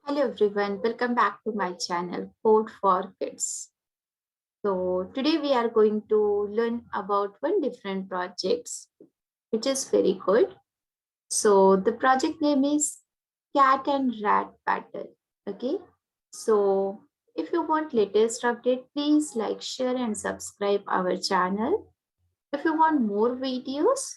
Hello everyone, welcome back to my channel Code for Kids. So today we are going to learn about one different projects which is very good. So the project name is Cat and Rat Battle. Okay. So if you want latest update, please like, share and subscribe our channel. If you want more videos,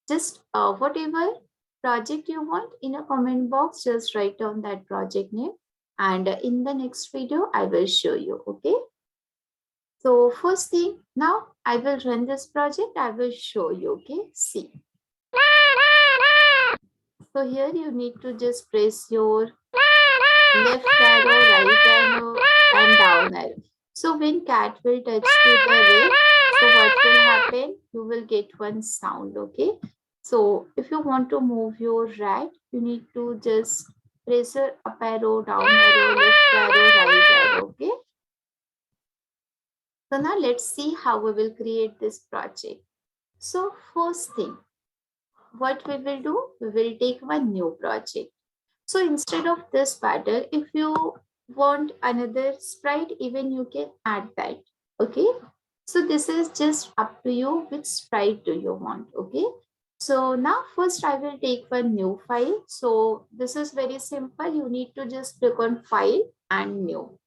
just whatever project you want in a comment box, just write down that project name and in the next video I will show you. Okay, so first thing, now I will run this project, I will show you. Okay, see, so here you need to just press your left arrow, right arrow and down arrow. So when cat will touch to the red, so what will happen, you will get one sound. Okay, so if you want to move your rat, you need to just press your up arrow, down arrow, left arrow, right arrow. Okay, so now let's see how we will create this project. So first thing, what we will do, we will take one new project. So instead of this pattern, if you want another sprite, even you can add that. Okay. So this is just up to you which sprite do you want. Okay. So now first I will take one new file. So this is very simple. You need to just click on file and new.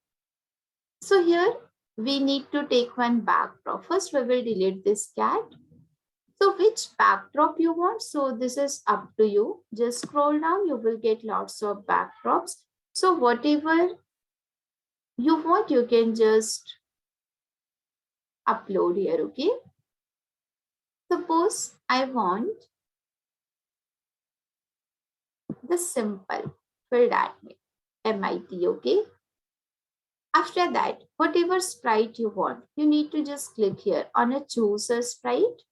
So here we need to take one backdrop. First we will delete this cat. So which backdrop you want? So this is up to you. Just scroll down, you will get lots of backdrops. So whatever you want, you can just upload here, okay? Suppose I want the simple, fill that name, MIT, okay? After that, whatever sprite you want, you need to just click here on a choose a sprite.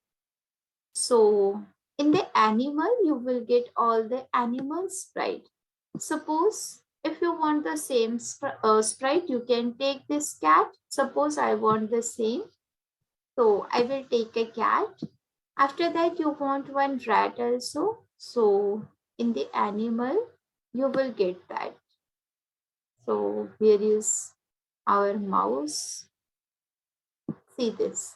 So in the animal, you will get all the animal sprite. Suppose if you want the same sprite, you can take this cat. Suppose I want the same. So I will take a cat. After that, you want one rat also. So in the animal, you will get that. So here is our mouse. See this.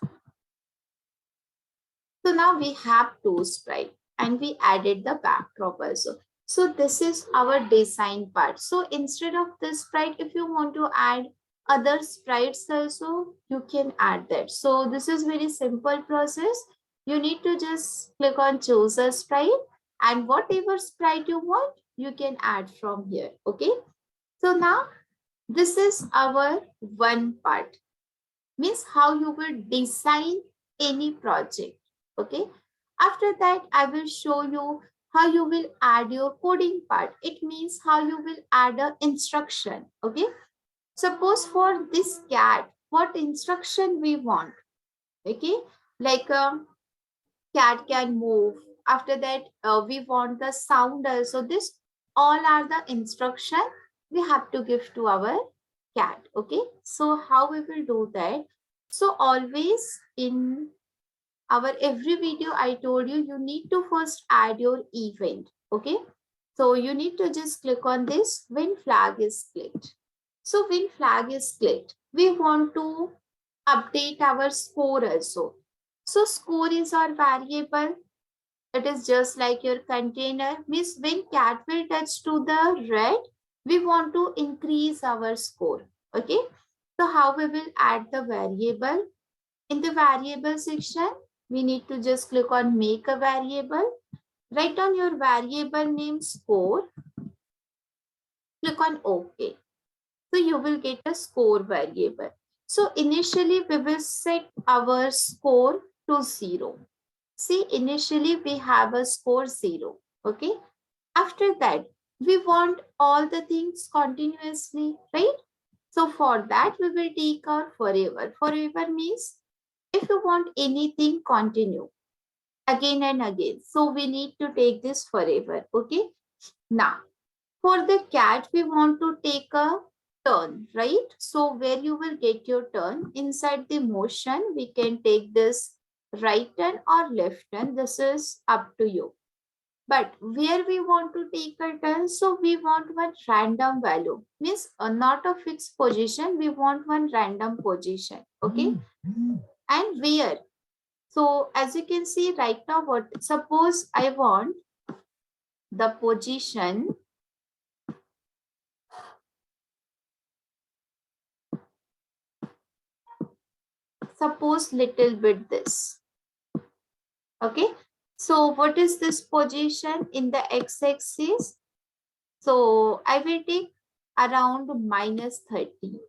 So now we have two sprite and we added the backdrop also. So this is our design part. So instead of this sprite, if you want to add other sprites also, you can add that. So this is very simple process. You need to just click on choose a sprite and whatever sprite you want, you can add from here. Okay. So now this is our one part, means how you will design any project. Okay, after that I will show you how you will add your coding part. It means how you will add a instruction. Okay, suppose for this cat, what instruction we want. Okay, like a cat can move. After that we want the sound also. This all are the instruction we have to give to our cat. Okay, so how we will do that? So always in our every video I told you, you need to first add your event. Okay, so you need to just click on this when flag is clicked. So when flag is clicked, we want to update our score also. So score is our variable. It is just like your container. Means when cat will touch to the red, we want to increase our score. Okay, so how we will add the variable? In the variable section, we need to just click on make a variable. Write on your variable name score. Click on OK. So you will get a score variable. So initially we will set our score to 0. See, initially we have a score 0. Okay. After that, we want all the things continuously, right? So for that, we will take our forever. Forever means if you want anything continue again and again. So we need to take this forever. Okay. Now, for the cat, we want to take a turn, right? So where you will get your turn inside the motion, we can take this right turn or left turn. This is up to you. But where we want to take a turn, so we want one random value. Means not a fixed position, we want one random position. Okay. And where? So as you can see right now, what suppose I want the position, suppose little bit this. Okay. So what is this position in the x-axis? So I will take around -30.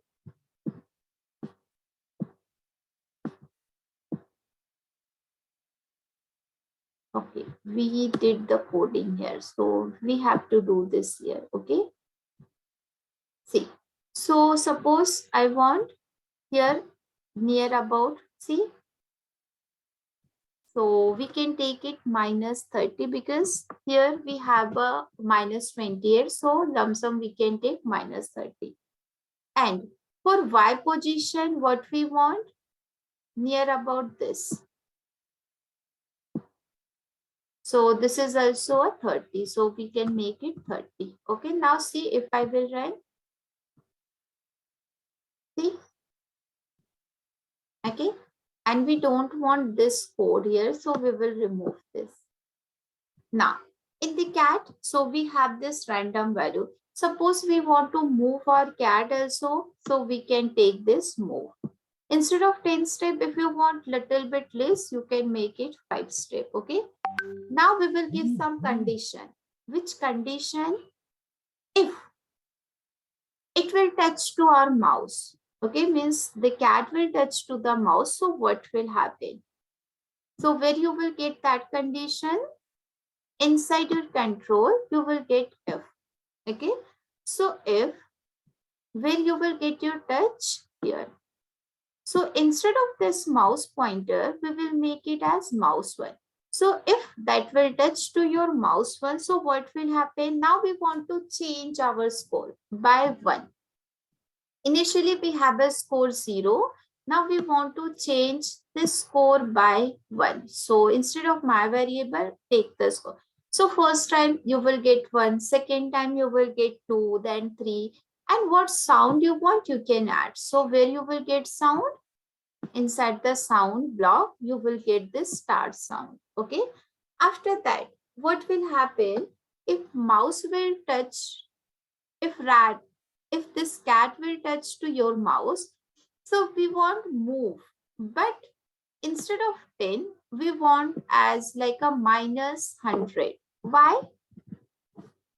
Okay, we did the coding here. So we have to do this here. Okay. See. So suppose I want here near about, see. So we can take it -30 because here we have a -28. So lump sum we can take -30. And for y position, what we want? Near about this. So this is also a 30. So we can make it 30. Okay, now see if I will run. See, okay. And we don't want this code here. So we will remove this. Now, in the cat, so we have this random value. Suppose we want to move our cat also. So we can take this move. Instead of 10 step, if you want little bit less, you can make it 5 step. Okay. Now we will give some condition. Which condition? If it will touch to our mouse. Okay, means the cat will touch to the mouse. So what will happen? So where you will get that condition? Inside your control, you will get if. Okay. So if, where you will get your touch? Here. So instead of this mouse pointer, we will make it as mouse one. So if that will touch to your mouse one, so what will happen? Now we want to change our score by 1. Initially we have a score 0. Now we want to change this score by 1. So instead of my variable, take the score. So first time you will get 1, second time you will get 2, then 3. And what sound you want, you can add. So where you will get sound? Inside the sound block, you will get this start sound. Okay. After that, what will happen? If mouse will touch, if rat, if this cat will touch to your mouse, so we want move. But instead of 10, we want as like a -100. Why?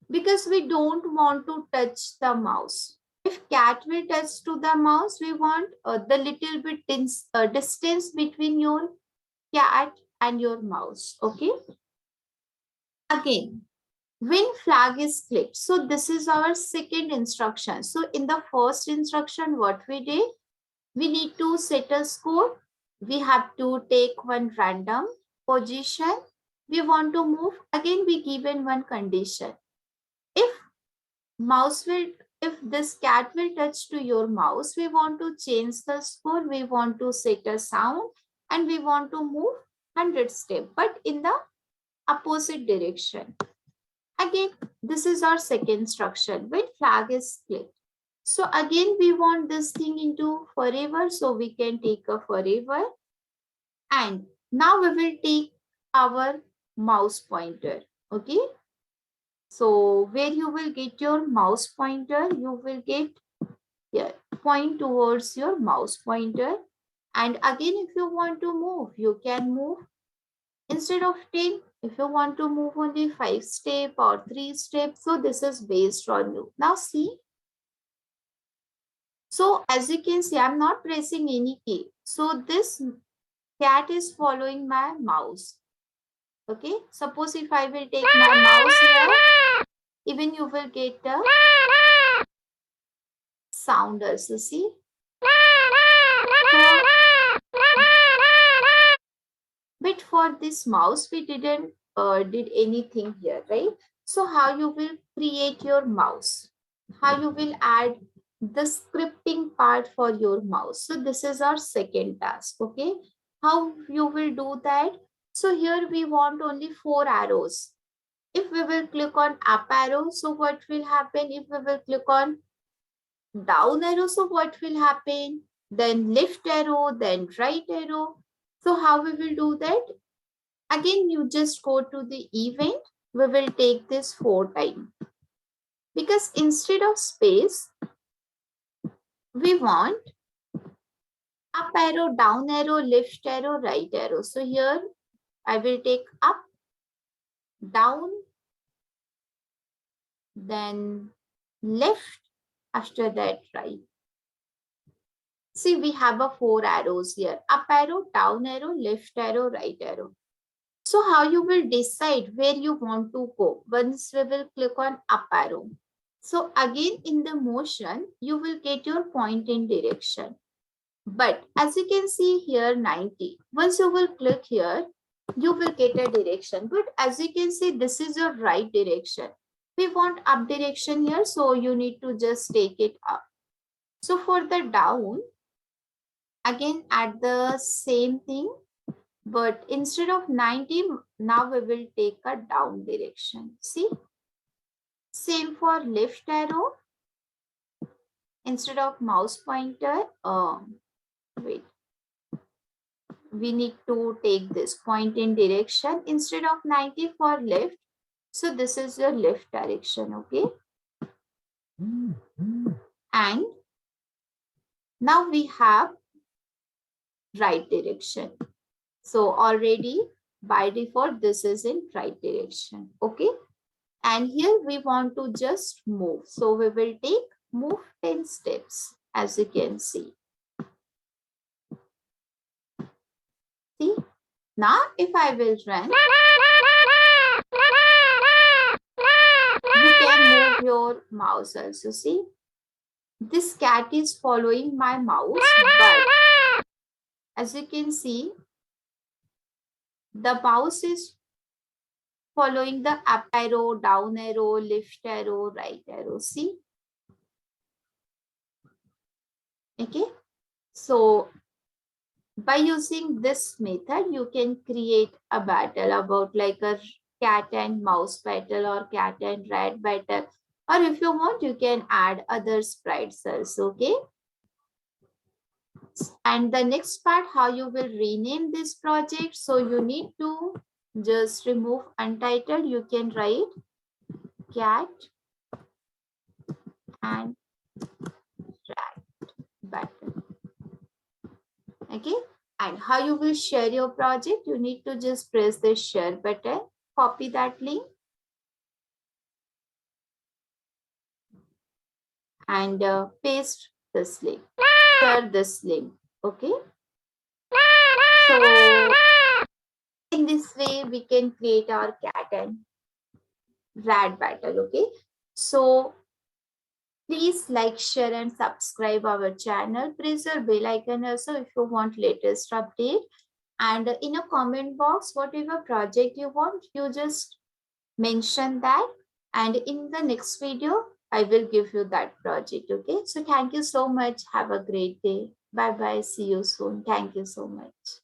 Because we don't want to touch the mouse. If cat will touch to the mouse, we want the little bit distance between your cat and your mouse. Okay. Again, when flag is clicked, so this is our second instruction. So in the first instruction, what we did, we need to set a score. We have to take one random position. We want to move. Again, we given one condition. If mouse will, if this cat will touch to your mouse, we want to change the score. We want to set a sound and we want to move 100 step, but in the opposite direction. Again, this is our second instruction when flag is clicked. So again, we want this thing into forever. So we can take a forever. And now we will take our mouse pointer. Okay. So where you will get your mouse pointer, you will get here, point towards your mouse pointer. And again, if you want to move, you can move. Instead of 10, if you want to move only 5 step or 3 steps, so this is based on you. Now see, so as you can see, I'm not pressing any key. So this cat is following my mouse. Okay, suppose if I will take my mouse here, even you will get a sound also. See, so, but for this mouse, we didn't did anything here, right? So how you will create your mouse? How you will add the scripting part for your mouse? So this is our second task. Okay, how you will do that? So here we want only 4 arrows. If we will click on up arrow, so what will happen? If we will click on down arrow, so what will happen? Then left arrow, then right arrow. So how we will do that? Again, you just go to the event. We will take this 4 times. Because instead of space, we want up arrow, down arrow, left arrow, right arrow. So here I will take up, down, then left, after that right. See, we have a 4 arrows here. Up arrow, down arrow, left arrow, right arrow. So how you will decide where you want to go once we will click on up arrow. So again in the motion, you will get your point in direction. But as you can see here 90, once you will click here, you will get a direction. But as you can see, this is your right direction. We want up direction here, so you need to just take it up. So for the down, again add the same thing, but instead of 90, now we will take a down direction. See, same for left arrow. Instead of mouse pointer, wait, we need to take this point in direction instead of 90 for left. So this is your left direction, okay? And now we have right direction. So already by default, this is in right direction, okay? And here we want to just move. So we will take move 10 steps, as you can see. See, now if I will run, you can move your mouse also. See, this cat is following my mouse, but as you can see, the mouse is following the up arrow, down arrow, left arrow, right arrow. See, okay. So by using this method, you can create a battle about like a cat and mouse battle or cat and rat battle. Or if you want, you can add other sprites also, okay? And the next part, how you will rename this project. So you need to just remove untitled. You can write cat and rat battle. Okay. And how you will share your project, you need to just press the share button, copy that link, and paste this link, share this link. Okay. So in this way, we can create our cat and rat battle. Okay. So please like, share, and subscribe our channel. Press your bell icon also if you want latest update. And in a comment box, whatever project you want, you just mention that. And in the next video, I will give you that project. Okay. So thank you so much. Have a great day. Bye bye. See you soon. Thank you so much.